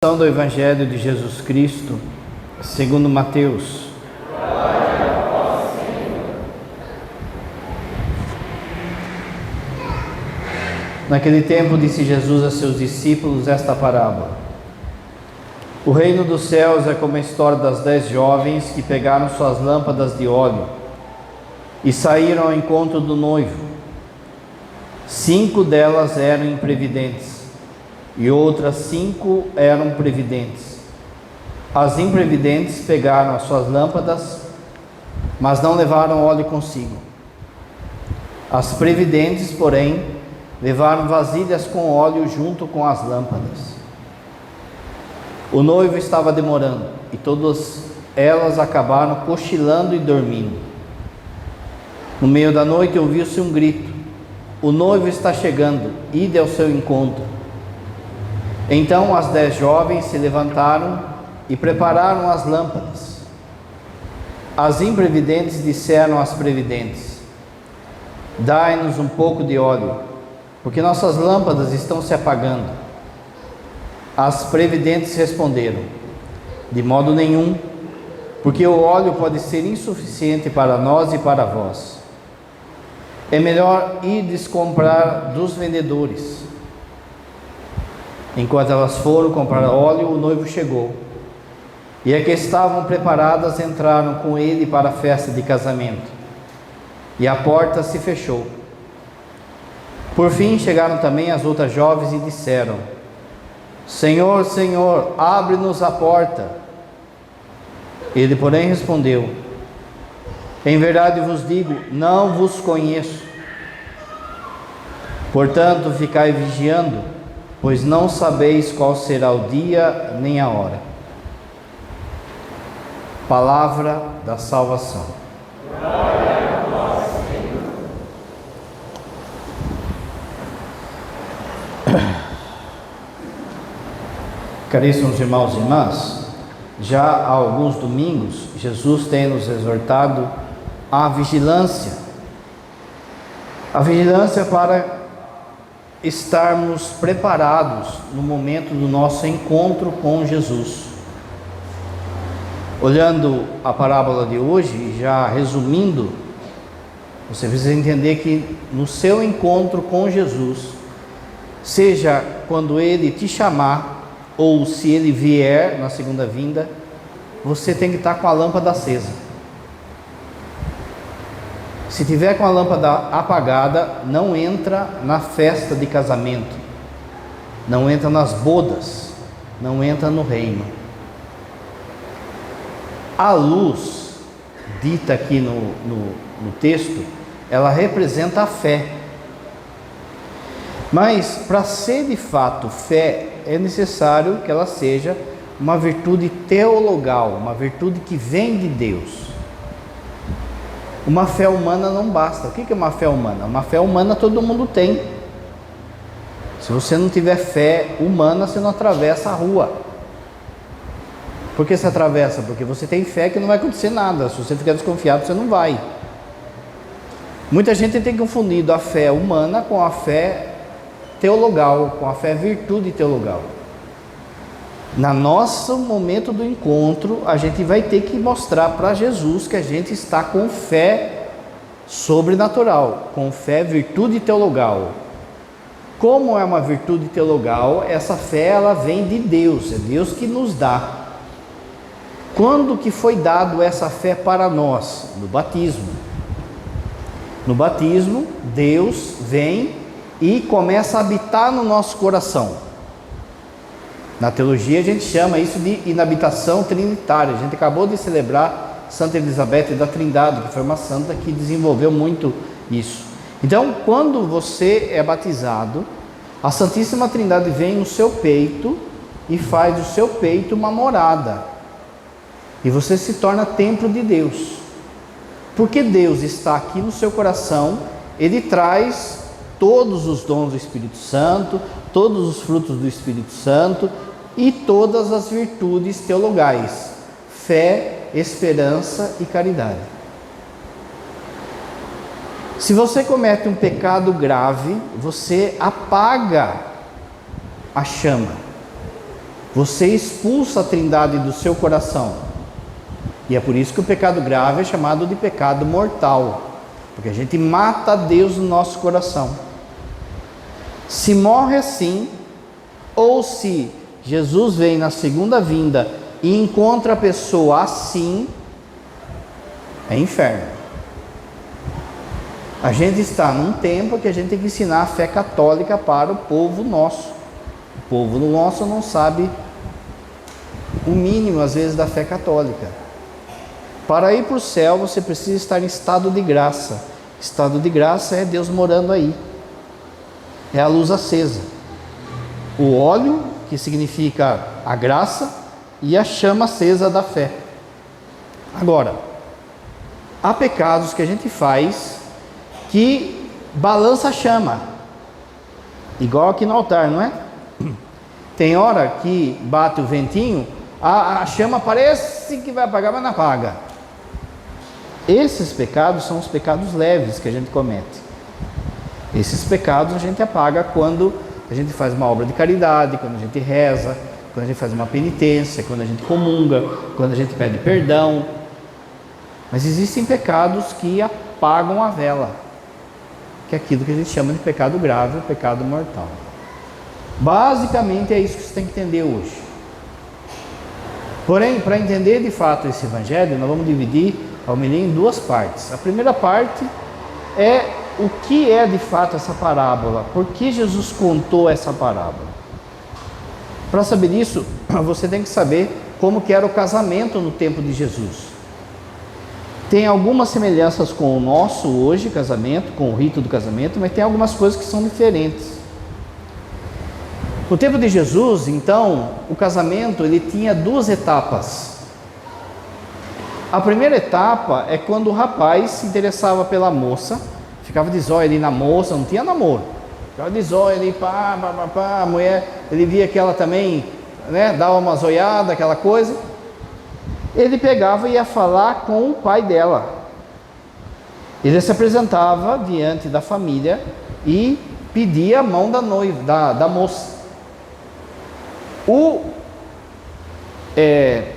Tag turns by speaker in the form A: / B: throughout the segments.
A: Do Evangelho de Jesus Cristo, segundo Mateus. Naquele tempo disse Jesus a seus discípulos esta parábola: O reino dos céus é como a história das 10 jovens que pegaram suas lâmpadas de óleo e saíram ao encontro do noivo. 5 delas eram imprevidentes e outras 5 eram previdentes. As imprevidentes pegaram as suas lâmpadas, mas não levaram óleo consigo. As previdentes, porém, levaram vasilhas com óleo junto com as lâmpadas. O noivo estava demorando, e todas elas acabaram cochilando e dormindo. No meio da noite ouviu-se um grito: o noivo está chegando, ide ao seu encontro. Então as 10 jovens se levantaram e prepararam as lâmpadas. As imprevidentes disseram às previdentes: dai-nos um pouco de óleo, porque nossas lâmpadas estão se apagando. As previdentes responderam: de modo nenhum, porque o óleo pode ser insuficiente para nós e para vós. É melhor irdes comprar dos vendedores. Enquanto elas foram comprar óleo, o noivo chegou. E as que estavam preparadas entraram com ele para a festa de casamento. E a porta se fechou. Por fim chegaram também as outras jovens e disseram: Senhor, Senhor, abre-nos a porta. Ele, porém, respondeu: em verdade vos digo, não vos conheço. Portanto, ficai vigiando, pois não sabeis qual será o dia nem a hora. Palavra da salvação.
B: Glória a vós, Senhor.
A: Caríssimos irmãos e irmãs, já há alguns domingos, Jesus tem nos exortado à vigilância. A vigilância para estarmos preparados no momento do nosso encontro com Jesus. Olhando a parábola de hoje, já resumindo, você precisa entender que no seu encontro com Jesus, seja quando Ele te chamar, ou se Ele vier na segunda vinda, você tem que estar com a lâmpada acesa. Se tiver com a lâmpada apagada, não entra na festa de casamento, não entra nas bodas, não entra no reino. A luz, dita aqui no texto, ela representa a fé. Mas para ser de fato fé, é necessário que ela seja uma virtude teologal, uma virtude que vem de Deus. Uma fé humana não basta. O que é uma fé humana? Uma fé humana todo mundo tem. Se você não tiver fé humana, você não atravessa a rua. Por que você atravessa? Porque você tem fé que não vai acontecer nada. Se você ficar desconfiado, você não vai. Muita gente tem confundido a fé humana com a fé teologal, com a fé virtude teologal. No nosso momento do encontro, a gente vai ter que mostrar para Jesus que a gente está com fé sobrenatural, com fé virtude teologal. Como é uma virtude teologal, essa fé ela vem de Deus, é Deus que nos dá. Quando que foi dado essa fé para nós? No batismo. No batismo, Deus vem e começa a habitar no nosso coração. Na teologia a gente chama isso de inabitação trinitária. A gente acabou de celebrar Santa Elizabeth da Trindade, que foi uma santa que desenvolveu muito isso. Então, quando você é batizado, a Santíssima Trindade vem no seu peito e faz do seu peito uma morada. E você se torna templo de Deus. Porque Deus está aqui no seu coração, Ele traz todos os dons do Espírito Santo, todos os frutos do Espírito Santo e todas as virtudes teologais: fé, esperança e caridade. Se você comete um pecado grave, você apaga a chama. Você expulsa a Trindade do seu coração. E é por isso que o pecado grave é chamado de pecado mortal, porque a gente mata Deus no nosso coração. Se morre assim, ou se Jesus vem na segunda vinda e encontra a pessoa assim, é inferno. A gente está num tempo que a gente tem que ensinar a fé católica para o povo nosso. O povo nosso não sabe o mínimo, às vezes, da fé católica. Para ir para o céu, você precisa estar em estado de graça. Estado de graça é Deus morando aí. É a luz acesa. O óleo, que significa a graça, e a chama acesa da fé. Agora, há pecados que a gente faz que balança a chama, igual aqui no altar, não é? Tem hora que bate o ventinho, a chama parece que vai apagar, mas não apaga. Esses pecados são os pecados leves que a gente comete. Esses pecados a gente apaga quando a gente faz uma obra de caridade, quando a gente reza, quando a gente faz uma penitência, quando a gente comunga, quando a gente pede perdão. Mas existem pecados que apagam a vela, que é aquilo que a gente chama de pecado grave, ou pecado mortal. Basicamente é isso que você tem que entender hoje. Porém, para entender de fato esse evangelho, nós vamos dividir a homilia em duas partes. A primeira parte é o que é de fato essa parábola, por que Jesus contou essa parábola. Para saber disso, você tem que saber como que era o casamento no tempo de Jesus. Tem algumas semelhanças com o nosso hoje, casamento, com o rito do casamento, mas tem algumas coisas que são diferentes. No tempo de Jesus, então, o casamento ele tinha duas etapas. A primeira etapa é quando o rapaz se interessava pela moça, ficava de zóio ali na moça, não tinha namoro, ficava de zóio ali, a mulher, ele via que ela também, né, dava uma zoiada, aquela coisa. Ele pegava e ia falar com o pai dela. Ele se apresentava diante da família e pedia a mão da noiva, da moça. O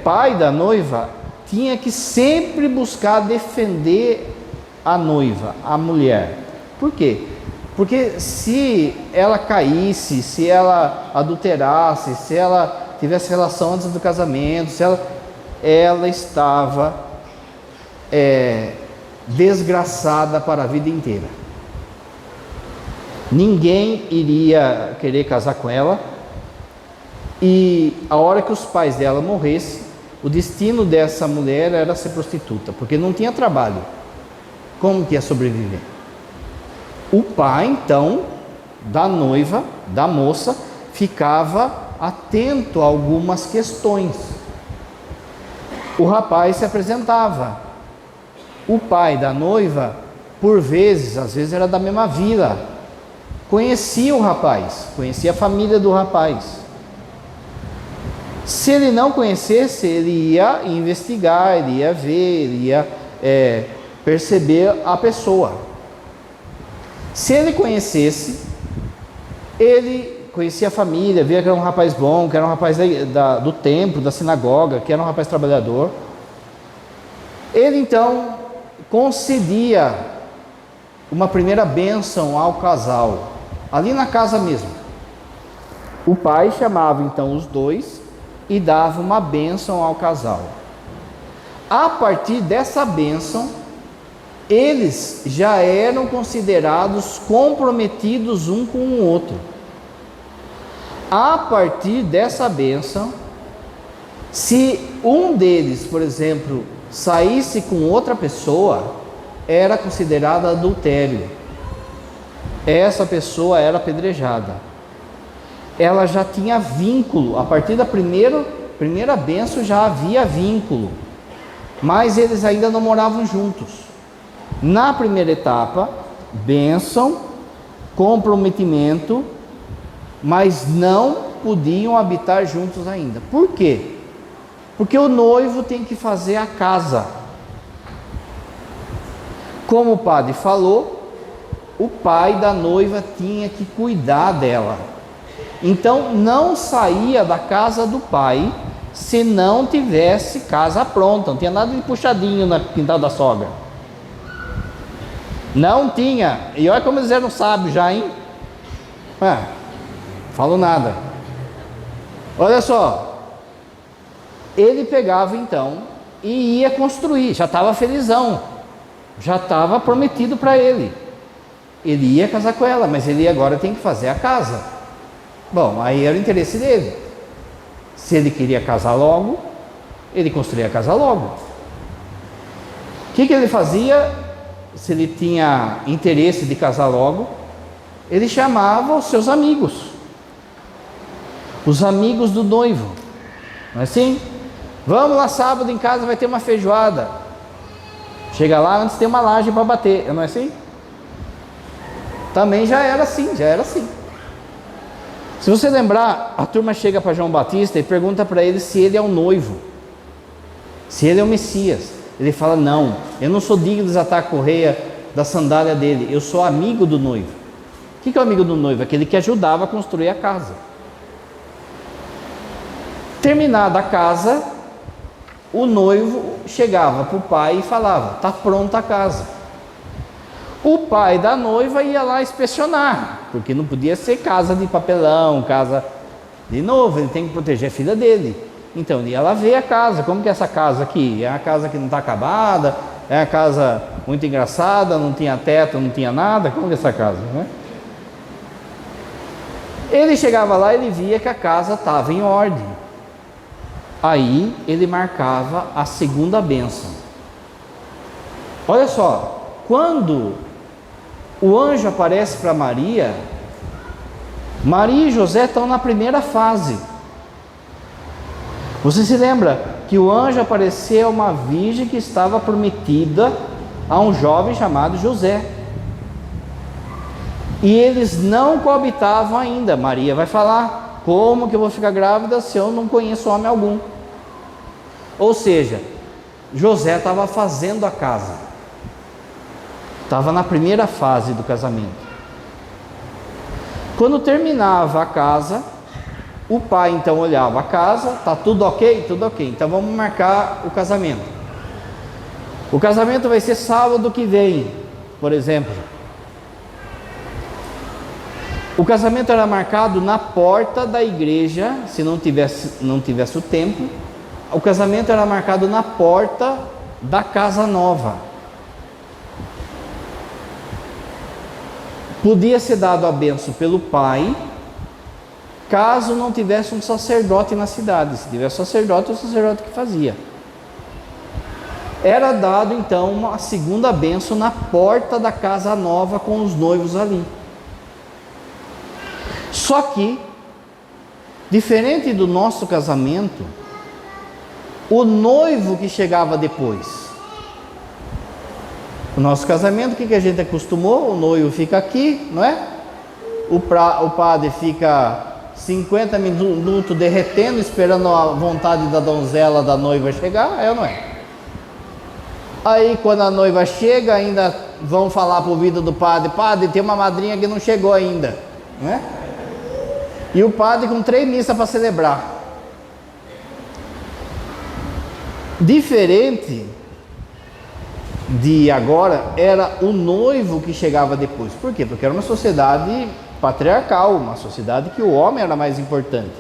A: pai da noiva tinha que sempre buscar defender a noiva, a mulher. Por quê? Porque se ela caísse, se ela adulterasse, se ela tivesse relação antes do casamento, se ela estava desgraçada para a vida inteira. Ninguém iria querer casar com ela, e a hora que os pais dela morressem, o destino dessa mulher era ser prostituta, porque não tinha trabalho. Como que ia sobreviver? O pai, então, da noiva, da moça, ficava atento a algumas questões. O rapaz se apresentava. O pai da noiva, por vezes, às vezes era da mesma vila, conhecia o rapaz, conhecia a família do rapaz. Se ele não conhecesse, ele ia investigar, ele ia ver, ele ia perceber a pessoa. Se ele conhecesse, ele conhecia a família, via que era um rapaz bom, que era um rapaz do templo, da sinagoga, que era um rapaz trabalhador. Ele então concedia uma primeira bênção ao casal, ali na casa mesmo. O pai chamava então os dois e dava uma bênção ao casal. A partir dessa bênção, eles já eram considerados comprometidos um com o outro. A partir dessa bênção, se um deles, por exemplo, saísse com outra pessoa, era considerado adultério. Essa pessoa era apedrejada. Ela já tinha vínculo, a partir da primeira bênção já havia vínculo, mas eles ainda não moravam juntos. Na primeira etapa, bênção, comprometimento, mas não podiam habitar juntos ainda. Por quê? Porque o noivo tem que fazer a casa. Como o padre falou, o pai da noiva tinha que cuidar dela. Então não saía da casa do pai se não tivesse casa pronta. Não tinha nada de puxadinho no quintal da sogra. Não tinha. E olha como eles eram sábios já, hein? Falo nada. Olha só. Ele pegava então e ia construir. Já estava felizão. Já estava prometido para ele. Ele ia casar com ela, mas ele agora tem que fazer a casa. Bom, aí era o interesse dele. Se ele queria casar logo, ele construía a casa logo. O que ele fazia? Se ele tinha interesse de casar logo, ele chamava os seus amigos, os amigos do noivo. Não é assim? Vamos lá sábado em casa, vai ter uma feijoada. Chega lá, antes tem uma laje para bater. Não é assim? Também já era assim, Se você lembrar, a turma chega para João Batista e pergunta para ele se ele é o noivo, se ele é o Messias. Ele fala: não, eu não sou digno de desatar a correia da sandália dele, eu sou amigo do noivo. O que é o amigo do noivo? Aquele que ajudava a construir a casa. Terminada a casa, o noivo chegava para o pai e falava: está pronta a casa. O pai da noiva ia lá inspecionar, porque não podia ser casa de papelão, casa de novo, ele tem que proteger a filha dele. Então ele ia lá ver a casa. Como que é essa casa aqui? É uma casa que não está acabada, é uma casa muito engraçada, não tinha teto, não tinha nada. Como que é essa casa, né? Ele chegava lá, ele via que a casa estava em ordem. Aí ele marcava a segunda bênção. Olha só, quando o anjo aparece para Maria, Maria e José estão na primeira fase. Você se lembra que o anjo apareceu a uma virgem que estava prometida a um jovem chamado José. E eles não coabitavam ainda. Maria vai falar: como que eu vou ficar grávida se eu não conheço homem algum? Ou seja, José estava fazendo a casa. Estava na primeira fase do casamento. Quando terminava a casa, o pai então olhava a casa: está tudo ok? Tudo ok, então vamos marcar o casamento. O casamento vai ser sábado que vem, por exemplo. O casamento era marcado na porta da igreja. Se não tivesse o templo, o casamento era marcado na porta da casa nova. Podia ser dado a bênção pelo pai, caso não tivesse um sacerdote na cidade. Se tivesse sacerdote, o sacerdote que fazia. Era dado então uma segunda bênção na porta da casa nova com os noivos ali. Só que, diferente do nosso casamento, o noivo que chegava depois. O nosso casamento, o que a gente acostumou? O noivo fica aqui, não é? O padre fica 50 minutos derretendo, esperando a vontade da donzela, da noiva chegar, é ou não é? Aí quando a noiva chega, ainda vão falar para o ouvido do padre: padre, tem uma madrinha que não chegou ainda, não é? E o padre com 3 missas para celebrar. Diferente de agora, era o noivo que chegava depois. Por quê? Porque era uma sociedade patriarcal, uma sociedade que o homem era mais importante.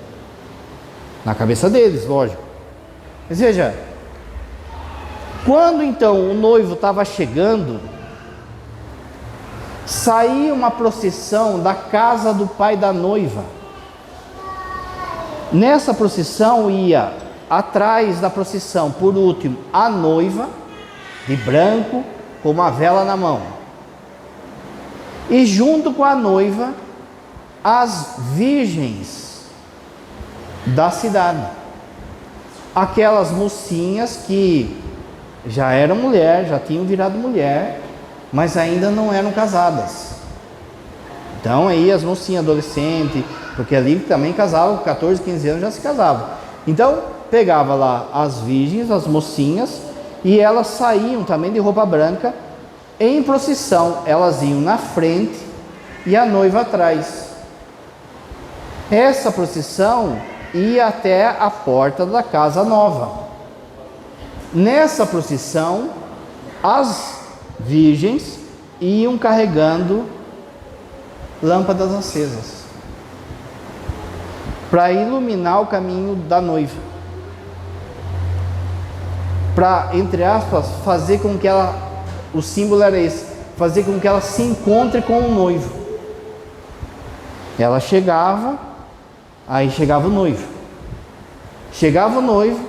A: Na cabeça deles, lógico. Mas veja, quando então o noivo estava chegando, saía uma procissão da casa do pai da noiva. Nessa procissão ia, atrás da procissão, por último, a noiva, de branco, com uma vela na mão. E junto com a noiva, as virgens da cidade. Aquelas mocinhas que já eram mulher, já tinham virado mulher, mas ainda não eram casadas. Então aí as mocinhas adolescentes, porque ali também casavam, com 14, 15 anos já se casavam. Então pegava lá as virgens, as mocinhas, e elas saíam também de roupa branca, em procissão. Elas iam na frente e a noiva atrás. Essa procissão ia até a porta da casa nova. Nessa procissão, as virgens iam carregando lâmpadas acesas para iluminar o caminho da noiva, para, entre aspas, fazer com que ela, o símbolo era esse, fazer com que ela se encontre com o noivo. Ela chegava, aí chegava o noivo. Chegava o noivo,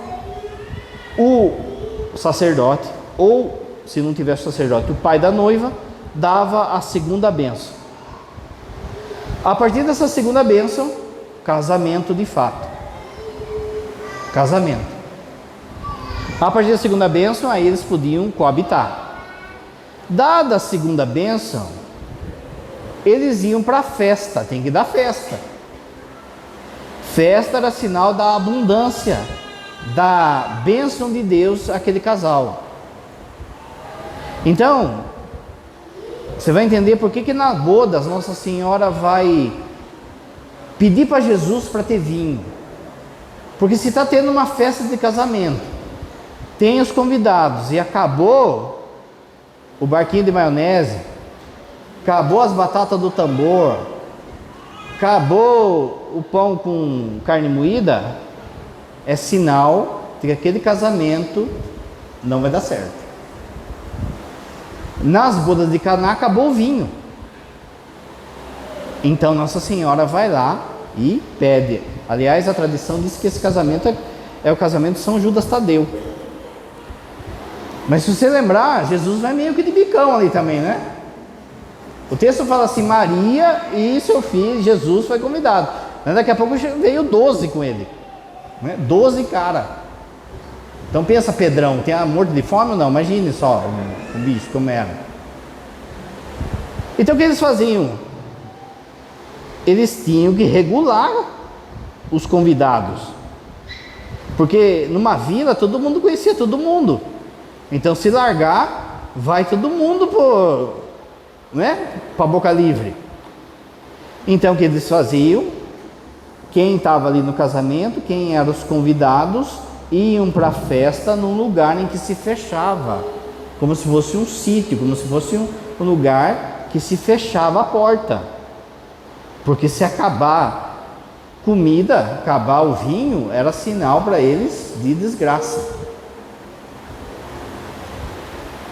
A: o sacerdote, ou se não tivesse sacerdote, o pai da noiva, dava a segunda bênção. A partir dessa segunda bênção, casamento de fato. Casamento. A partir da segunda bênção, aí eles podiam coabitar. Dada a segunda bênção, eles iam para a festa, tem que dar festa. Festa era sinal da abundância, da bênção de Deus àquele casal. Então, você vai entender por que nas bodas Nossa Senhora vai pedir para Jesus para ter vinho. Porque se está tendo uma festa de casamento, tem os convidados e acabou o barquinho de maionese, acabou as batatas do tambor, acabou o pão com carne moída, é sinal de que aquele casamento não vai dar certo. Nas bodas de Caná acabou o vinho. Então Nossa Senhora vai lá e pede. Aliás, a tradição diz que esse casamento é o casamento de São Judas Tadeu. Mas se você lembrar, Jesus vai meio que de bicão ali também, né? O texto fala assim, Maria e seu filho, Jesus, foi convidado. Mas daqui a pouco veio 12 com ele, né? 12 cara. Então pensa, Pedrão, tem morto de fome ou não? Imagine só o bicho como era. Então o que eles faziam? Eles tinham que regular os convidados. Porque numa vila todo mundo conhecia todo mundo. Então se largar, vai todo mundo para a boca livre. Então o que eles faziam? Quem estava ali no casamento, quem eram os convidados, iam para a festa num lugar em que se fechava, como se fosse um sítio, como se fosse um lugar que se fechava a porta, porque se acabar comida, acabar o vinho, era sinal para eles de desgraça.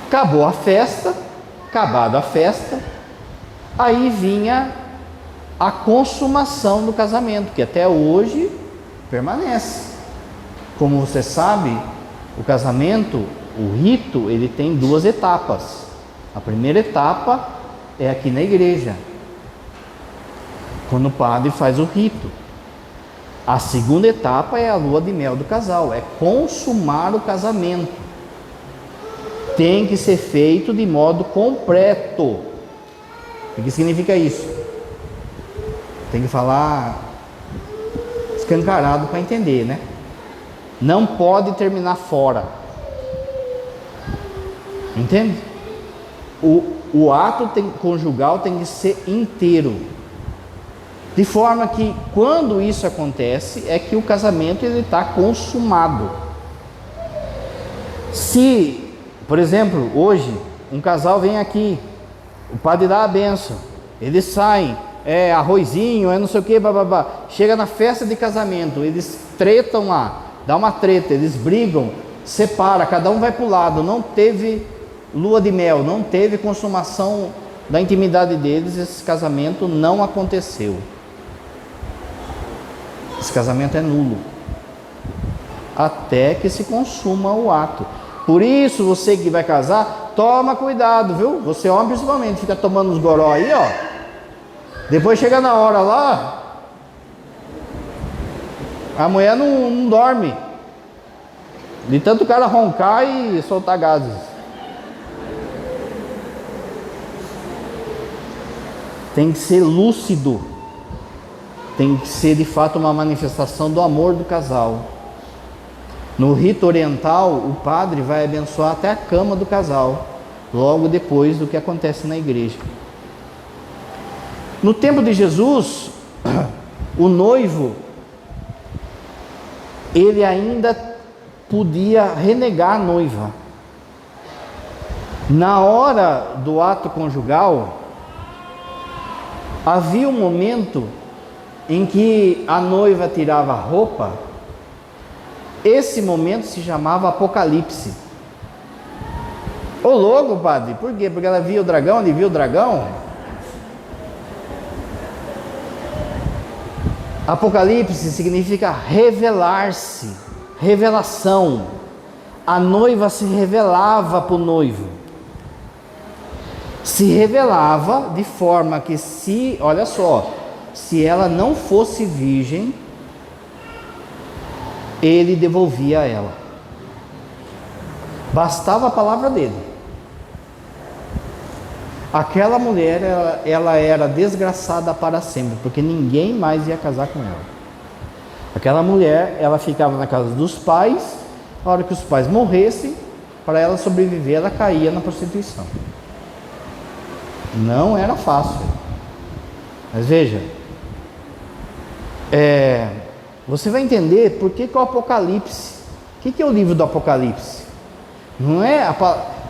A: Acabou a festa, acabada a festa, aí vinha a consumação do casamento, que até hoje permanece. Como você sabe, o casamento, o rito, ele tem duas etapas. A primeira etapa é aqui na igreja, quando o padre faz o rito. A segunda etapa é a lua de mel do casal, é consumar o casamento. Tem que ser feito de modo completo. O que significa isso? Tem que falar escancarado para entender, né? Não pode terminar fora. Entende? O ato conjugal tem que ser inteiro. De forma que quando isso acontece, é que o casamento está consumado. Se, por exemplo, hoje, um casal vem aqui, o padre dá a bênção, eles saem, arrozinho, não sei o que, bababá. Chega na festa de casamento, eles tretam lá, dá uma treta, eles brigam, separa, cada um vai para o lado, não teve lua de mel, não teve consumação da intimidade deles, esse casamento não aconteceu. Esse casamento é nulo, até que se consuma o ato. Por isso, você que vai casar, toma cuidado, viu? Você homem principalmente, fica tomando os goró aí, ó. Depois chega na hora lá, a mulher não dorme, de tanto o cara roncar e soltar gases. Tem que ser lúcido, tem que ser de fato uma manifestação do amor do casal. No rito oriental, o padre vai abençoar até a cama do casal, logo depois do que acontece na igreja. No tempo de Jesus, o noivo, ele ainda podia renegar a noiva. Na hora do ato conjugal, havia um momento em que a noiva tirava a roupa. Esse momento se chamava Apocalipse. Ô louco, padre, por quê? Porque ela via o dragão, ele viu o dragão? Apocalipse significa revelar-se, revelação. A noiva se revelava para o noivo. Se revelava de forma que olha só, se ela não fosse virgem, ele devolvia a ela. Bastava a palavra dele. Aquela mulher, ela era desgraçada para sempre, porque ninguém mais ia casar com ela. Aquela mulher, ela ficava na casa dos pais. A hora que os pais morressem, para ela sobreviver, ela caía na prostituição. Não era fácil. Mas veja, você vai entender por que o Apocalipse. O que é o livro do Apocalipse? Não é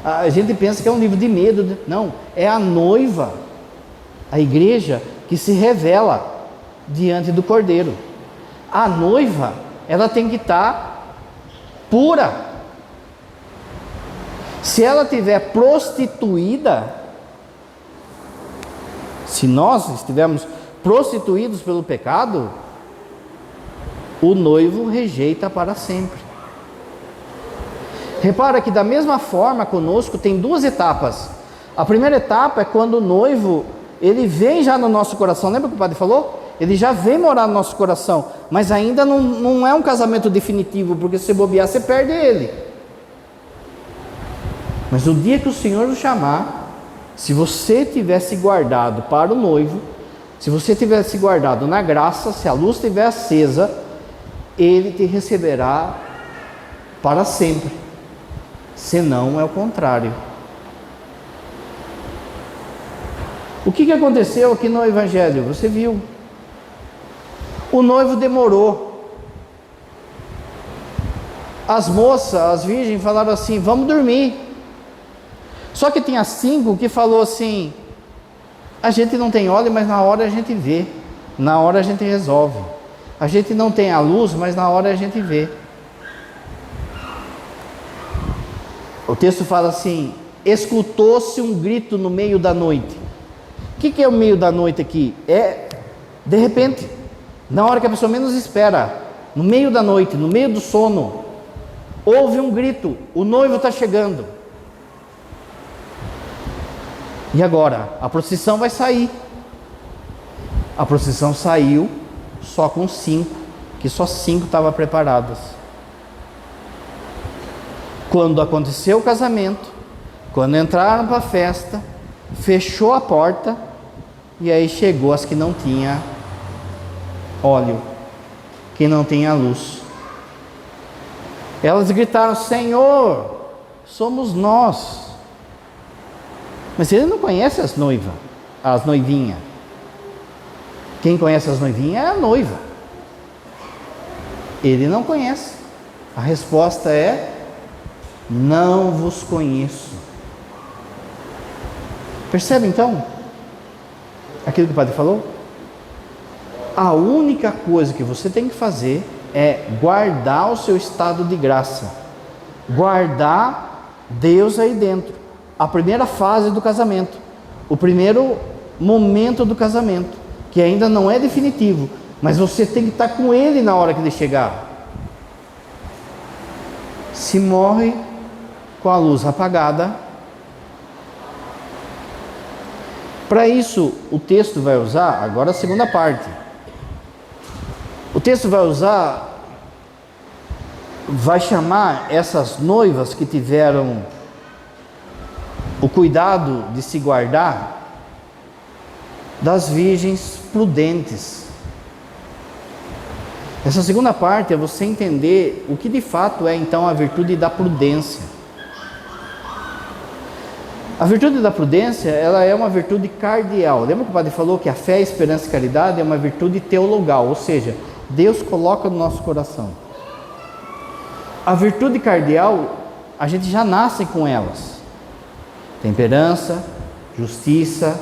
A: a gente pensa que é um livro de medo. Não, é a noiva, a igreja que se revela diante do Cordeiro. A noiva, ela tem que estar pura. Se ela estiver prostituída, se nós estivermos prostituídos pelo pecado, o noivo rejeita para sempre. Repara que da mesma forma conosco tem duas etapas. A primeira etapa é quando o noivo, ele vem já no nosso coração. Lembra que o padre falou? Ele já vem morar no nosso coração, mas ainda não é um casamento definitivo, porque se bobear, você perde ele. Mas no dia que o Senhor o chamar, se você tivesse guardado para o noivo, se você tivesse guardado na graça, se a luz estiver acesa, ele te receberá para sempre. Senão é o contrário. O que aconteceu aqui no Evangelho? Você viu. O noivo demorou. As moças, as virgens falaram assim: vamos dormir. Só que tinha 5 que falou assim: a gente não tem óleo, mas na hora a gente vê. Na hora a gente resolve. A gente não tem a luz, mas na hora a gente vê. O texto fala assim: escutou-se um grito no meio da noite. O que é o meio da noite aqui? É de repente, na hora que a pessoa menos espera, no meio da noite, no meio do sono, houve um grito: o noivo está chegando. E agora? A procissão vai sair. A procissão saiu só com 5, que só 5 estavam preparadas. Quando aconteceu o casamento, quando entraram para a festa, fechou a porta, e aí chegou as que não tinham óleo, que não tinha luz. Elas gritaram: Senhor, somos nós. Mas ele não conhece as noivas, as noivinhas. Quem conhece as noivinhas é a noiva. Ele não conhece. A resposta é: não vos conheço. Percebe então aquilo que o padre falou? A única coisa que você tem que fazer é guardar o seu estado de graça, guardar Deus aí dentro. A primeira fase do casamento, o primeiro momento do casamento, que ainda não é definitivo, mas você tem que estar com Ele na hora que Ele chegar. Se morre com a luz apagada. Para isso, o texto vai usar, agora a segunda parte. O texto vai chamar essas noivas que tiveram o cuidado de se guardar, das virgens prudentes. Essa segunda parte é você entender o que de fato é então a virtude da prudência. A virtude da prudência, ela é uma virtude cardial. Lembra que o padre falou que a fé, a esperança e a caridade é uma virtude teologal, ou seja, Deus coloca no nosso coração. A virtude cardial, a gente já nasce com elas. Temperança, justiça,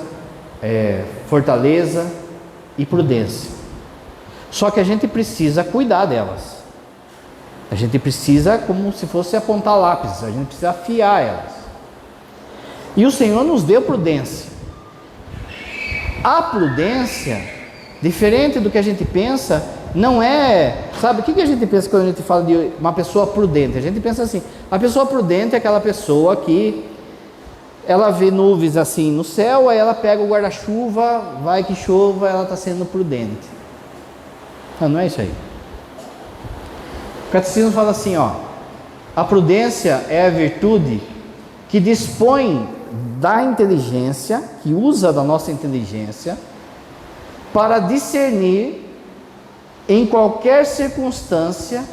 A: fortaleza e prudência. Só que a gente precisa cuidar delas. A gente precisa, como se fosse apontar lápis, a gente precisa afiar elas. E o Senhor nos deu prudência. A prudência, diferente do que a gente pensa, não é... Sabe, o que a gente pensa quando a gente fala de uma pessoa prudente? A gente pensa assim, a pessoa prudente é aquela pessoa que ela vê nuvens assim no céu, aí ela pega o guarda-chuva, vai que chova, ela está sendo prudente. Não é isso aí. O catecismo fala assim, a prudência é a virtude que dispõe da inteligência, que usa da nossa inteligência, para discernir em qualquer circunstância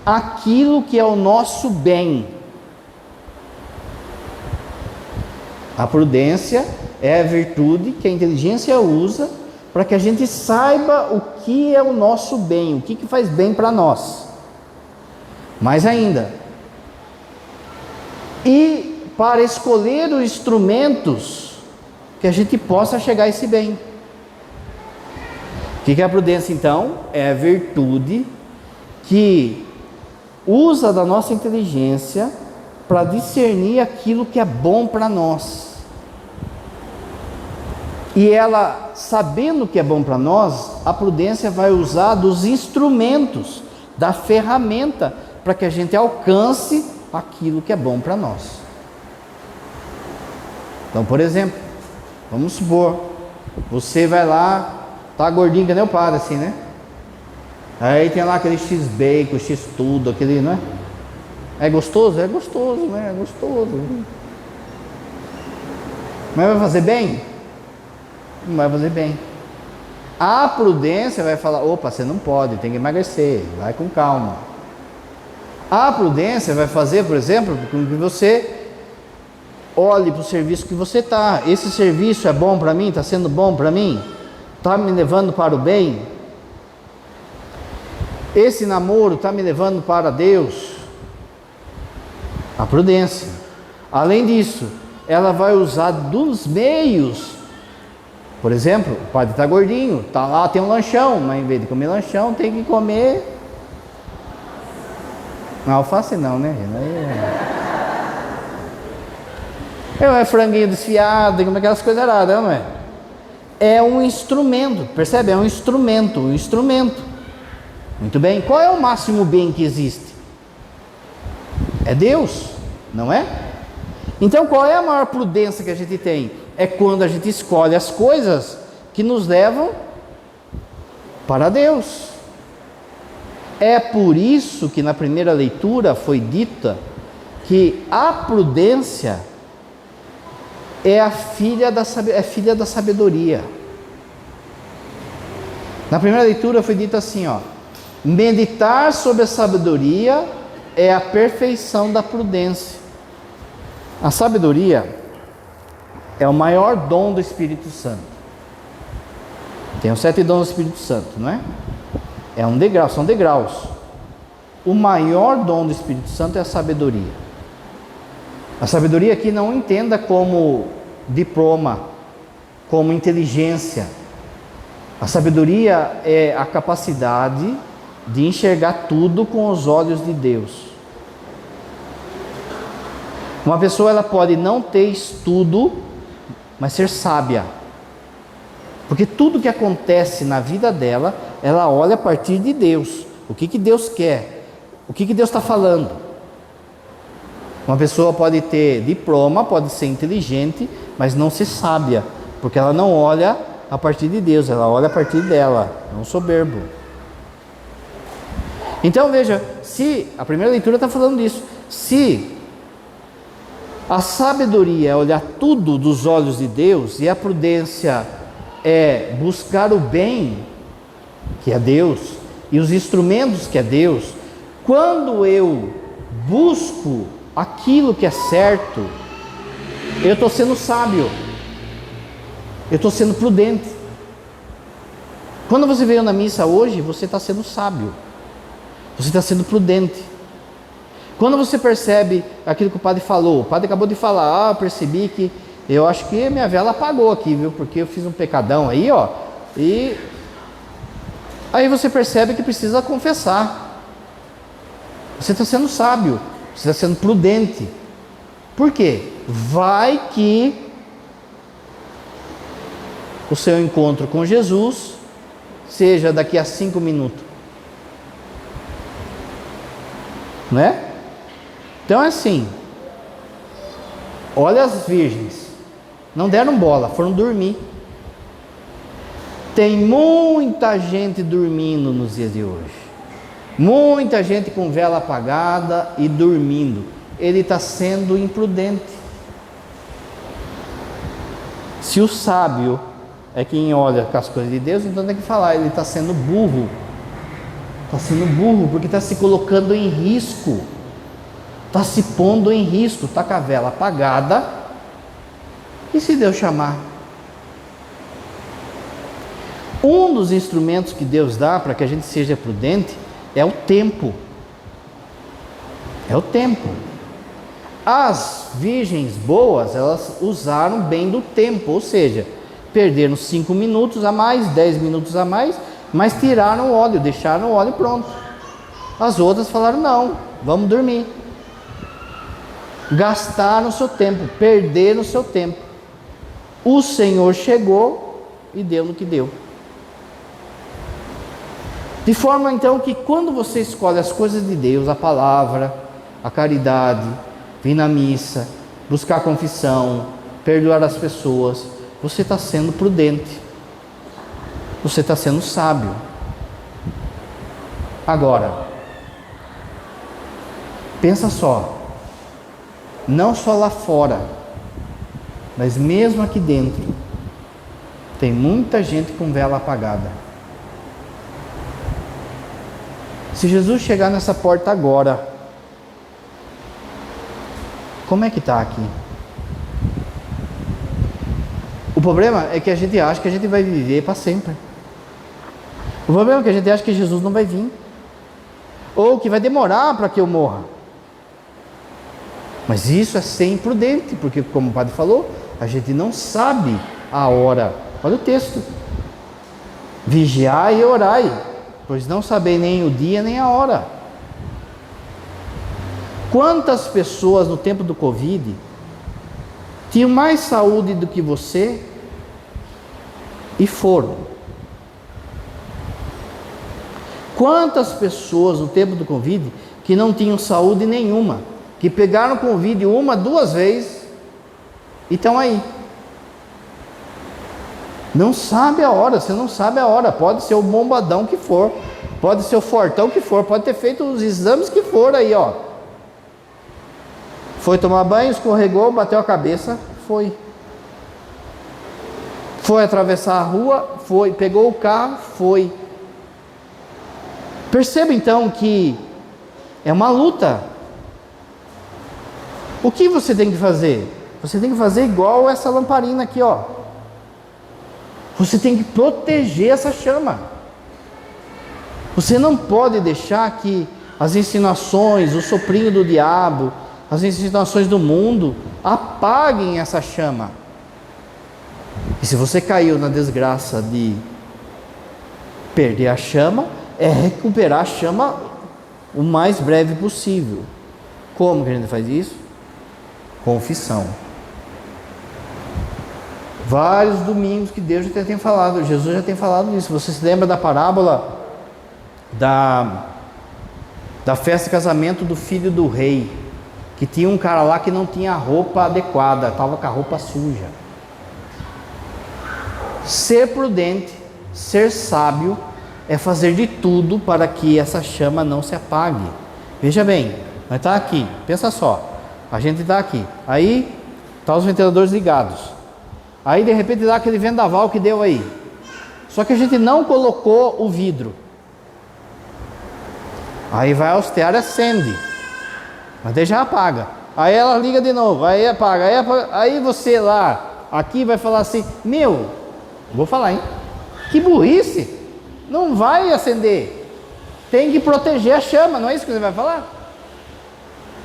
A: aquilo que é o nosso bem. A prudência é a virtude que a inteligência usa para que a gente saiba o que é o nosso bem, o que faz bem para nós. Mais ainda, e para escolher os instrumentos que a gente possa chegar a esse bem. O que é a prudência então? É a virtude que usa da nossa inteligência para discernir aquilo que é bom para nós. E ela, sabendo o que é bom para nós, a prudência vai usar dos instrumentos, da ferramenta, para que a gente alcance aquilo que é bom para nós. Então, por exemplo, vamos supor, você vai lá, tá gordinho que nem o padre assim, né? Aí tem lá aquele X-bacon, X-tudo, aquele, não é? É gostoso? É gostoso, né? É gostoso. Mas vai fazer bem? Não vai fazer bem. A prudência vai falar, opa, você não pode, tem que emagrecer, vai com calma. A prudência vai fazer, por exemplo, com que você olhe para o serviço que você está. Esse serviço é bom para mim? Está sendo bom para mim? Está me levando para o bem? Esse namoro está me levando para Deus? A prudência. Além disso, ela vai usar dos meios. Por exemplo, o padre está gordinho, está lá, tem um lanchão, mas em vez de comer lanchão, tem que comer... Não, alface não, né? É franguinho desfiado, como aquelas coisas erradas, não é? É um instrumento, percebe? É um instrumento. Muito bem, qual é o máximo bem que existe? É Deus, não é? Então qual é a maior prudência que a gente tem? É quando a gente escolhe as coisas que nos levam para Deus. É por isso que na primeira leitura foi dita que a prudência é filha da sabedoria. Na primeira leitura foi dito assim, meditar sobre a sabedoria é a perfeição da prudência. A sabedoria é o maior dom do Espírito Santo. Tem os 7 dons do Espírito Santo, não é? É um degrau, são degraus. O maior dom do Espírito Santo é a sabedoria. A sabedoria aqui não entenda como diploma, como inteligência. A sabedoria é a capacidade de enxergar tudo com os olhos de Deus. Uma pessoa ela pode não ter estudo, mas ser sábia. Porque tudo que acontece na vida dela, ela olha a partir de Deus. O que Deus quer? O que Deus está falando? Uma pessoa pode ter diploma, pode ser inteligente, mas não ser sábia, porque ela não olha a partir de Deus, ela olha a partir dela, é um soberbo. Então veja, se a primeira leitura está falando disso, se a sabedoria é olhar tudo dos olhos de Deus e a prudência é buscar o bem, que é Deus, e os instrumentos que é Deus, quando eu busco aquilo que é certo, Eu estou sendo sábio. Eu estou sendo prudente. Quando você veio na missa hoje, você está sendo sábio. Você está sendo prudente. Quando você percebe aquilo que o padre falou, o padre acabou de falar, eu percebi que eu acho que minha vela apagou aqui, viu? Porque eu fiz um pecadão aí, ó. E aí você percebe que precisa confessar. Você está sendo sábio, você está sendo prudente. Por quê? Vai que o seu encontro com Jesus seja daqui a 5 minutos. Né? Então é assim. Olha as virgens. Não deram bola, foram dormir. Tem muita gente dormindo nos dias de hoje. Muita gente com vela apagada e dormindo. Ele está sendo imprudente. Se o sábio é quem olha com as coisas de Deus, então tem que falar, ele está sendo burro. Está sendo burro porque está se colocando em risco. Está se pondo em risco. Está com a vela apagada. E se Deus chamar? Um dos instrumentos que Deus dá para que a gente seja prudente é o tempo. É o tempo. As virgens boas, elas usaram bem do tempo, ou seja, perderam 5 minutos a mais, 10 minutos a mais, mas tiraram o óleo, deixaram o óleo pronto. As outras falaram, não, vamos dormir. Gastaram o seu tempo, perderam o seu tempo. O Senhor chegou e deu no que deu. De forma então que quando você escolhe as coisas de Deus, a palavra, a caridade, vir na missa, buscar confissão, perdoar as pessoas, você está sendo prudente, você está sendo sábio. Agora, pensa só, não só lá fora, mas mesmo aqui dentro, tem muita gente com vela apagada. Se Jesus chegar nessa porta agora, como é que está aqui? O problema é que a gente acha que a gente vai viver para sempre. O problema é que a gente acha que Jesus não vai vir. Ou que vai demorar para que eu morra. Mas isso é ser imprudente, porque como o padre falou, a gente não sabe a hora. Olha o texto. Vigiai e orai, pois não sabei nem o dia nem a hora. Quantas pessoas no tempo do Covid tinham mais saúde do que você e foram? Quantas pessoas no tempo do Covid que não tinham saúde nenhuma, que pegaram Covid 1, 2 vezes e estão aí? Não sabe a hora, você não sabe a hora. Pode ser o bombadão que for, pode ser o fortão que for, pode ter feito os exames que for aí, ó. Foi tomar banho, escorregou, bateu a cabeça, foi. Foi atravessar a rua, foi. Pegou o carro, foi. Perceba então que é uma luta. O que você tem que fazer? Você tem que fazer igual essa lamparina aqui, ó. Você tem que proteger essa chama. Você não pode deixar que as insinuações, o soprinho do diabo, as insinuações do mundo apaguem essa chama. E se você caiu na desgraça de perder a chama, é recuperar a chama o mais breve possível. Como que a gente faz isso? Confissão. Vários domingos que Deus já tem falado, Jesus já tem falado nisso. Você se lembra da parábola da festa de casamento do filho do rei, que tinha um cara lá que não tinha a roupa adequada, estava com a roupa suja. Ser prudente, ser sábio, é fazer de tudo para que essa chama não se apague. Veja bem, nós está aqui, pensa só, a gente está aqui, aí tá os ventiladores ligados. Aí de repente dá aquele vendaval que deu aí. Só que a gente não colocou o vidro. Aí vai ao tear e acende. Mas daí já apaga. Aí ela liga de novo, aí apaga, aí você lá, aqui vai falar assim, meu, vou falar, hein? Que burrice, não vai acender, tem que proteger a chama, não é isso que você vai falar?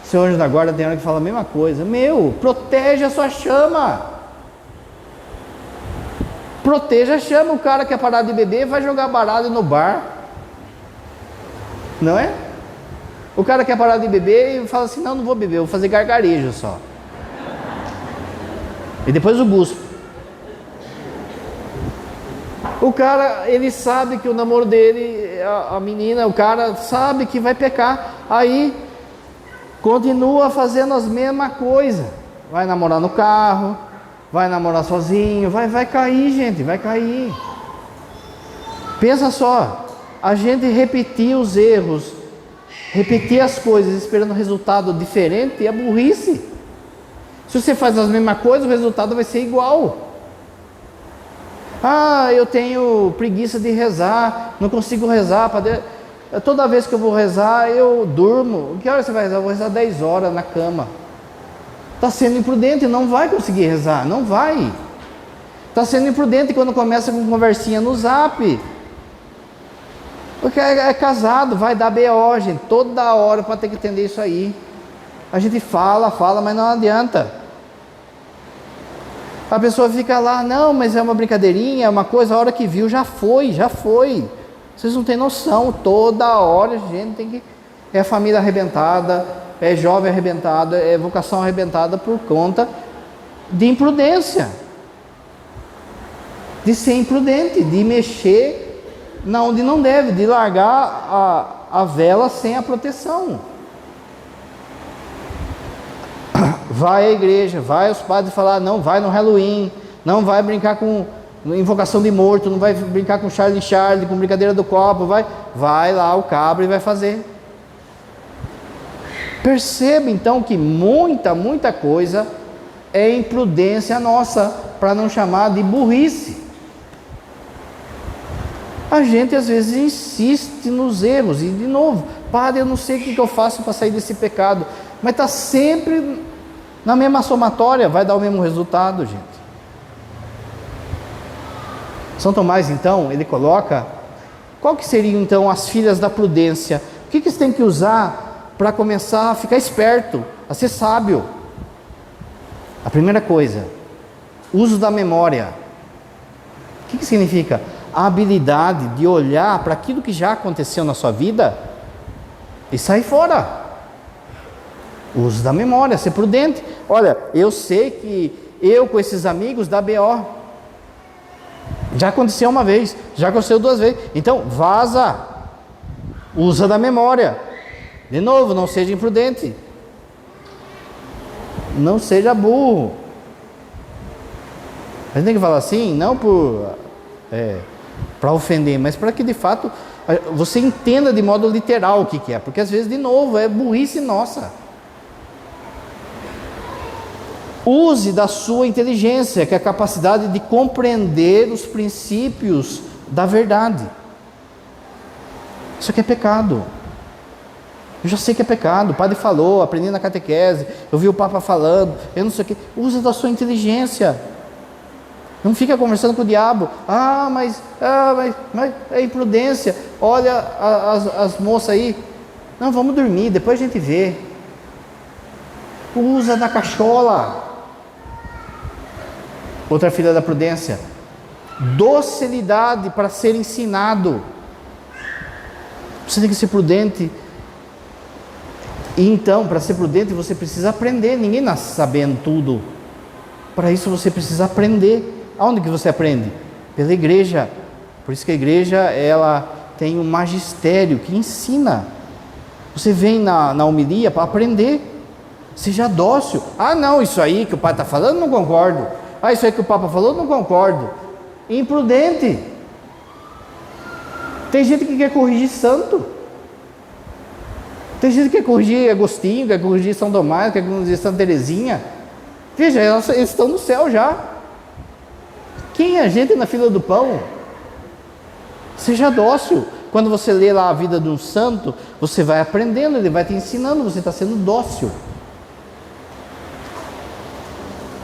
A: Seu anjo da guarda tem hora que fala a mesma coisa, meu, protege a sua chama, proteja a chama. O cara quer parar de beber, vai jogar baralho no bar, não é? O cara quer parar de beber e fala assim, não vou beber, vou fazer gargarejo só. E depois o guspo. O cara, ele sabe que o namoro dele, a menina, o cara sabe que vai pecar. Aí, continua fazendo as mesmas coisas. Vai namorar no carro, vai namorar sozinho, vai cair, gente, vai cair. Pensa só, a gente repetir os erros, repetir as coisas esperando resultado diferente é burrice. Se você faz as mesmas coisas, o resultado vai ser igual. Ah, eu tenho preguiça de rezar, não consigo rezar. Toda vez que eu vou rezar, eu durmo. Que hora você vai rezar? Eu vou rezar 10 horas na cama. Está sendo imprudente, não vai conseguir rezar, não vai. Está sendo imprudente quando começa com conversinha no Zap. Porque é casado, vai dar BO, gente, toda hora para ter que entender isso aí. A gente fala, mas não adianta. A pessoa fica lá, não, mas é uma brincadeirinha, é uma coisa, a hora que viu já foi. Vocês não têm noção, toda hora a gente tem que... É família arrebentada, é jovem arrebentado, é vocação arrebentada por conta de imprudência. De ser imprudente, de mexer onde não deve, de largar a vela sem a proteção. Vai à igreja, vai aos padres falar, não vai no Halloween, não vai brincar com invocação de morto, não vai brincar com Charlie, com brincadeira do copo, vai lá o cabra e vai fazer. Perceba então que muita coisa é imprudência nossa, para não chamar de burrice. A gente às vezes insiste nos erros, e de novo, padre, eu não sei o que eu faço para sair desse pecado, mas está sempre na mesma somatória, vai dar o mesmo resultado, gente. São Tomás, então, ele coloca, qual que seriam então as filhas da prudência? O que você tem que usar para começar a ficar esperto, a ser sábio? A primeira coisa, uso da memória. O que significa? A habilidade de olhar para aquilo que já aconteceu na sua vida e sair fora. O uso da memória, ser prudente. Olha, eu sei que eu com esses amigos dá BO. Já aconteceu uma vez, já aconteceu 2 vezes. Então, vaza. Usa da memória. De novo, não seja imprudente. Não seja burro. A gente tem que falar assim, não para ofender, mas para que de fato você entenda de modo literal o que é, porque às vezes, de novo, é burrice nossa. Use da sua inteligência, que é a capacidade de compreender os princípios da verdade. Isso aqui é pecado. Eu já sei que é pecado, o padre falou, aprendi na catequese, eu vi o Papa falando, eu não sei o que. Use da sua inteligência. Não fica conversando com o diabo. Mas é imprudência. Olha as moças aí. Não, vamos dormir, depois a gente vê. Usa da cachola. Outra filha da prudência. Docilidade para ser ensinado. Você tem que ser prudente. E então, para ser prudente, você precisa aprender. Ninguém nasce sabendo tudo. Para isso você precisa aprender. Aonde que você aprende? Pela igreja. Por isso que a igreja, ela tem um magistério que ensina. Você vem na homilia para aprender. Seja dócil. Não, isso aí que o padre está falando, não concordo. Isso aí que o Papa falou, não concordo. Imprudente. Tem gente que quer corrigir santo. Tem gente que quer corrigir Agostinho, quer corrigir São Tomás, quer corrigir Santa Teresinha. Veja, eles estão no céu já. Quem é a gente na fila do pão? Seja dócil. Quando você lê lá a vida de um santo, você vai aprendendo, ele vai te ensinando, você está sendo dócil.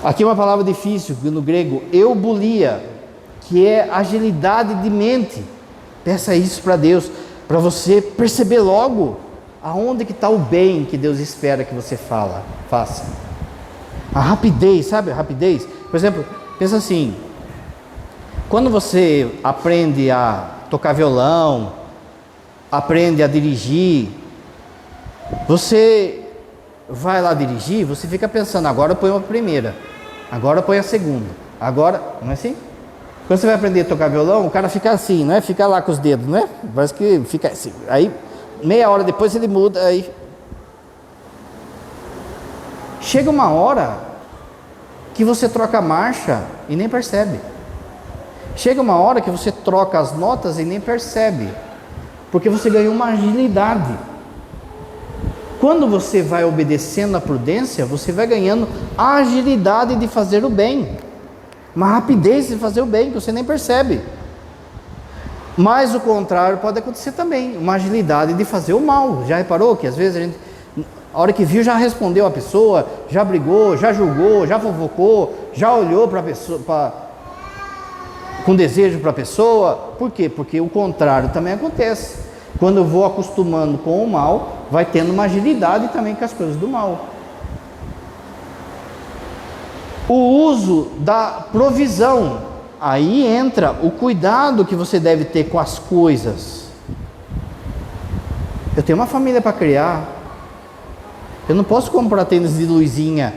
A: Aqui é uma palavra difícil, no grego, eubulia, que é agilidade de mente. Peça isso para Deus, para você perceber logo aonde que está o bem que Deus espera que você faça. A rapidez, sabe a rapidez? Por exemplo, pensa assim, quando você aprende a tocar violão, aprende a dirigir, você vai lá dirigir, você fica pensando, agora põe a primeira, agora põe a segunda, agora, não é assim? Quando você vai aprender a tocar violão, o cara fica assim, né? Fica lá com os dedos, né? Parece que fica assim. Aí, meia hora depois ele muda, aí... Chega uma hora que você troca a marcha e nem percebe. Chega uma hora que você troca as notas e nem percebe. Porque você ganhou uma agilidade. Quando você vai obedecendo a prudência, você vai ganhando a agilidade de fazer o bem. Uma rapidez de fazer o bem que você nem percebe. Mas o contrário pode acontecer também, uma agilidade de fazer o mal. Já reparou que às vezes a gente, a hora que viu, já respondeu a pessoa, já brigou, já julgou, já fofocou, já olhou para a pessoa com desejo para a pessoa? Por quê? Porque o contrário também acontece. Quando eu vou acostumando com o mal, vai tendo uma agilidade também com as coisas do mal. O uso da provisão, aí entra o cuidado que você deve ter com as coisas. Eu tenho uma família para criar, eu não posso comprar tênis de luzinha.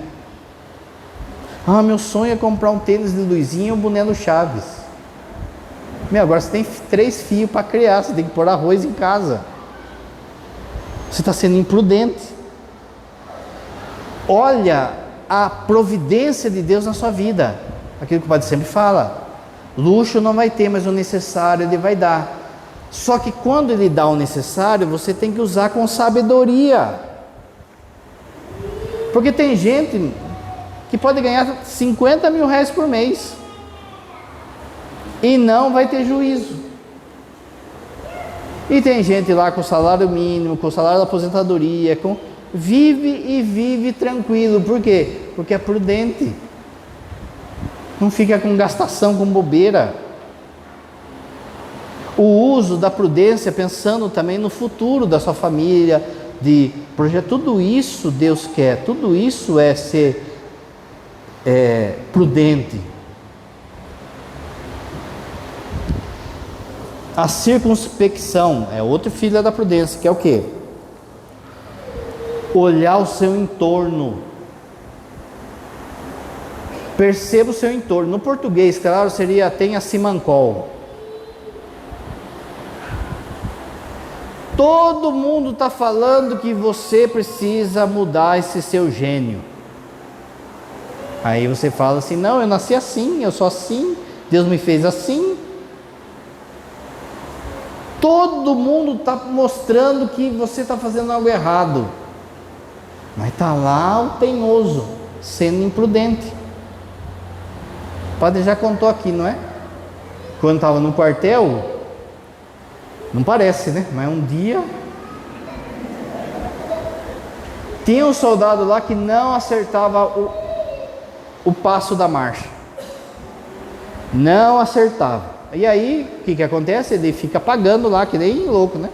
A: Ah, meu sonho é comprar um tênis de luzinha e um boné no Chaves. Meu, agora você tem 3 fios para criar, você tem que pôr arroz em casa. Você está sendo imprudente. Olha a providência de Deus na sua vida. Aquilo que o Padre sempre fala, luxo não vai ter, mas o necessário Ele vai dar. Só que quando Ele dá o necessário, você tem que usar com sabedoria. Porque tem gente que pode ganhar 50 mil reais por mês e não vai ter juízo. E tem gente lá com salário mínimo, com salário da aposentadoria, vive tranquilo. Por quê? Porque é prudente. Não fica com gastação, com bobeira. O uso da prudência, pensando também no futuro da sua família, de projeto, tudo isso Deus quer, tudo isso é ser prudente. A circunspecção é outro filho da prudência, que é o quê? Olhar o seu entorno. Perceba o seu entorno. No português, claro, seria tenha simancol. Todo mundo está falando que você precisa mudar esse seu gênio. Aí você fala assim, não, eu nasci assim, eu sou assim, Deus me fez assim. Todo mundo está mostrando que você está fazendo algo errado. Mas está lá o teimoso, sendo imprudente. O padre já contou aqui, não é? Quando estava no quartel, não parece, né? Mas um dia tinha um soldado lá que não acertava o passo da marcha. Não acertava. E aí, o que acontece? Ele fica pagando lá, que nem louco, né?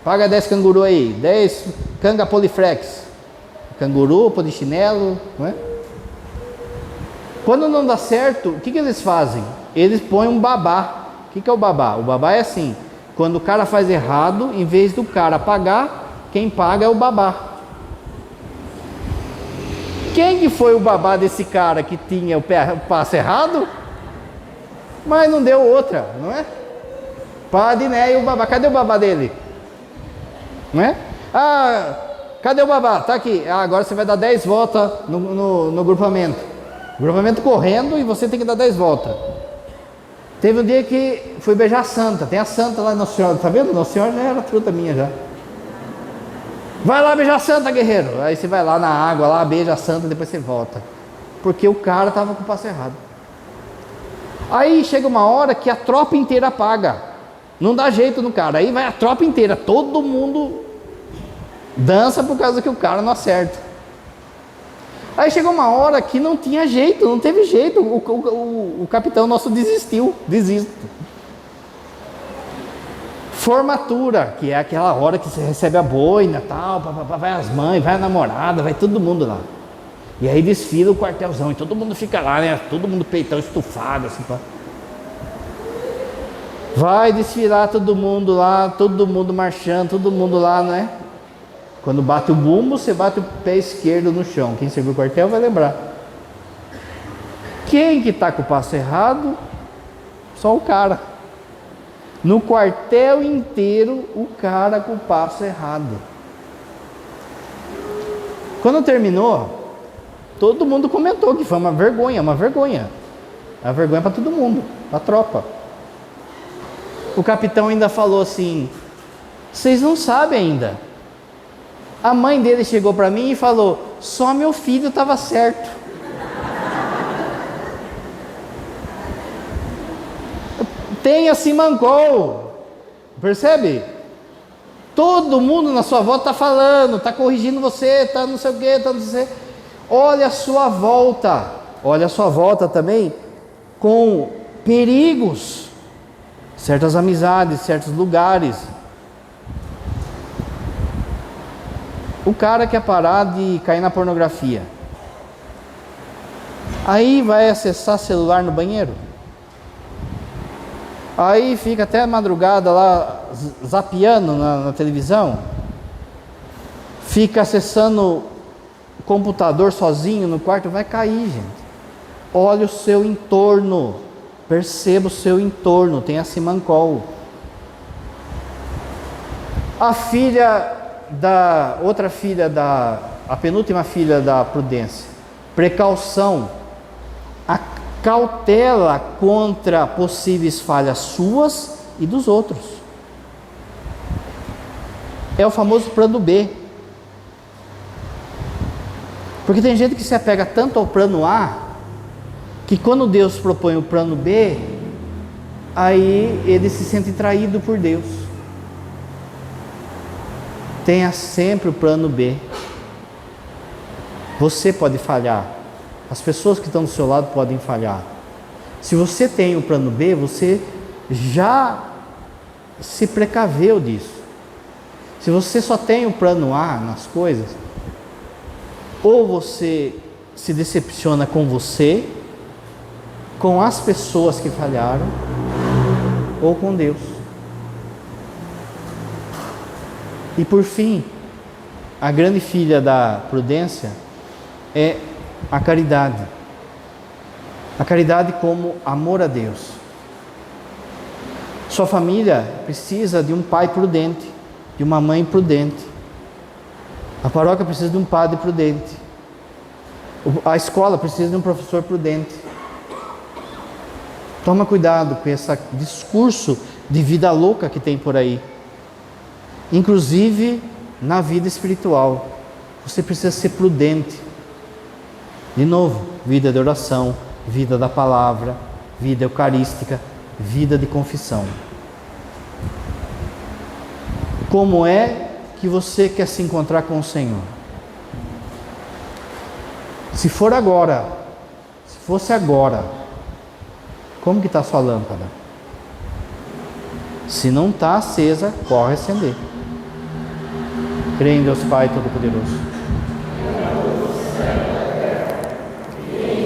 A: Paga 10 canguru aí, 10 canga poliflex. Canguru, polichinelo, não é? Quando não dá certo, o que eles fazem? Eles põem um babá. O que é o babá? O babá é assim, quando o cara faz errado, em vez do cara pagar, quem paga é o babá. Quem que foi o babá desse cara que tinha o passo errado? Mas não deu outra, não é? Padre, né? E o babá, cadê o babá dele? Não é? Ah, cadê o babá? Tá aqui. Ah, agora você vai dar 10 voltas no grupamento. Grupamento correndo e você tem que dar 10 voltas. Teve um dia que fui beijar a Santa. Tem a Santa lá, Nossa Senhora, tá vendo? Nossa Senhora já era fruta minha já. Vai lá beijar a Santa, guerreiro. Aí você vai lá na água, lá beija a Santa, depois você volta. Porque o cara tava com o passo errado. Aí chega uma hora que a tropa inteira paga. Não dá jeito no cara. Aí vai a tropa inteira, todo mundo dança por causa que o cara não acerta. Aí chegou uma hora que não tinha jeito, não teve jeito. O capitão nosso desistiu. Formatura, que é aquela hora que você recebe a boina, tal, vai as mães, vai a namorada, vai todo mundo lá. E aí desfila o quartelzão e todo mundo fica lá, né? Todo mundo peitão estufado, assim, pá. Vai desfilar todo mundo lá, todo mundo marchando, todo mundo lá, né? Quando bate o bumbo, você bate o pé esquerdo no chão. Quem serviu o quartel vai lembrar. Quem que está com o passo errado? Só o cara. No quartel inteiro, o cara com o passo errado. Quando terminou, todo mundo comentou que foi uma vergonha, uma vergonha. É uma vergonha para todo mundo, para a tropa. O capitão ainda falou assim: vocês não sabem ainda. A mãe dele chegou para mim e falou: só meu filho estava certo. Tenha simancol. Percebe? Todo mundo na sua volta está falando, está corrigindo você, está não sei o que, está não sei o que. Olha a sua volta também com perigos, certas amizades, certos lugares. O cara quer parar de cair na pornografia, aí vai acessar celular no banheiro, aí fica até a madrugada lá zapeando na televisão, fica acessando o computador sozinho no quarto, vai cair, gente. Olha o seu entorno, perceba o seu entorno, tenha simancol. A penúltima filha da prudência, precaução, a cautela contra possíveis falhas suas e dos outros. É o famoso plano B. Porque tem gente que se apega tanto ao plano A, que quando Deus propõe o plano B, aí ele se sente traído por Deus. Tenha sempre o plano B. Você pode falhar, as pessoas que estão do seu lado podem falhar. Se você tem o plano B, você já se precaveu disso. Se você só tem o plano A nas coisas, ou você se decepciona com você, com as pessoas que falharam, ou com Deus. E por fim, a grande filha da prudência é a caridade. A caridade como amor a Deus. Sua família precisa de um pai prudente, de uma mãe prudente. A paróquia precisa de um padre prudente. A escola precisa de um professor prudente. Toma cuidado com esse discurso de vida louca que tem por aí. Inclusive na vida espiritual. Você precisa ser prudente. De novo, vida de oração, vida da palavra, vida eucarística, vida de confissão. Como é que você quer se encontrar com o Senhor? Se for agora, se fosse agora, como que está a sua lâmpada? Se não está acesa, corre acender. Creio em Deus Pai Todo-Poderoso,